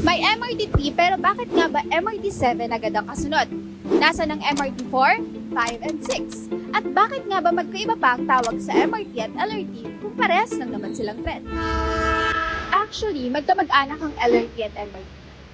May MRT3 pero bakit nga ba MRT7 agad ang kasunod? Nasa ng MRT4, 5, and 6? At bakit nga ba magkaiba pa ang tawag sa MRT at LRT kung parehas lang naman silang tren? Actually, magkamag-anak ang LRT at MRT.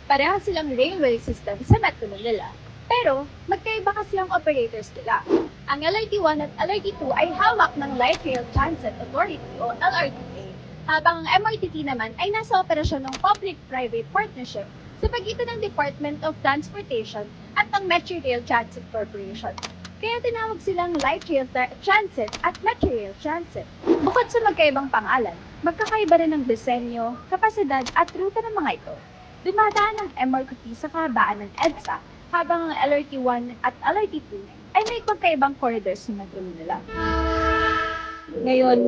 Parehas silang railway system sa Metro Manila. Pero, magkaiba kasi ang operators nila. Ang LRT1 at LRT2 ay hawak ng Light Rail Transit Authority o LRTA, habang ang MRT naman ay nasa operasyon ng Public-Private Partnership sa pagitan ng Department of Transportation at ng Metro Rail Transit Corporation. Kaya tinawag silang Light Rail Transit at Metro Rail Transit. Bukod sa magkaibang pangalan, magkakaiba rin ng disenyo, kapasidad at ruta ng mga ito. Dumadaan ang MRT sa kahabaan ng EDSA, habang ang LRT1 at LRT2 ay may magkaibang corridors sa Metro Manila. Ngayon,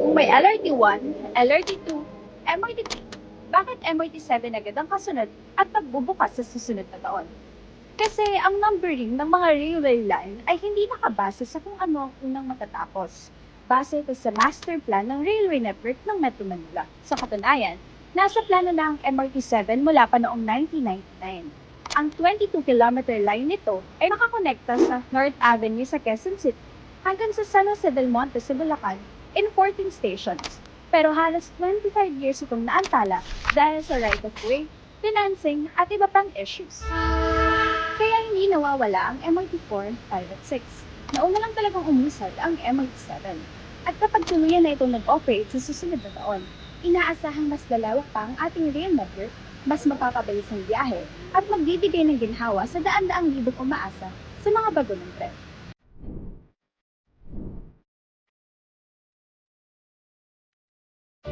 kung may LRT1, LRT2, MRT3, bakit MRT7 agad ang kasunod at magbubukas sa susunod na taon? Kasi ang numbering ng mga railway line ay hindi nakabase sa kung ano ang unang matatapos. Base ito sa master plan ng railway network ng Metro Manila. Sa katunayan, nasa plano na ang MRT7 mula pa noong 1999. Ang 22-kilometer line nito ay makakonekta sa North Avenue sa Quezon City hanggang sa San Jose del Monte sa Bulacan in 14 stations. Pero halos 25 years itong naantala dahil sa right-of-way, financing at iba pang issues. Kaya hindi nawawala ang MRT4, 5 at 6. Nauna lang talagang umusad ang MRT7. At kapag tuluyan na itong nag-operate sa susunod na taon, inaasahang mas lalawak pa ang ating rail network, mas mapapabilis ang biyahe, at magbibigay ng ginhawa sa daan-daang libong umaasa sa mga bago ng tren.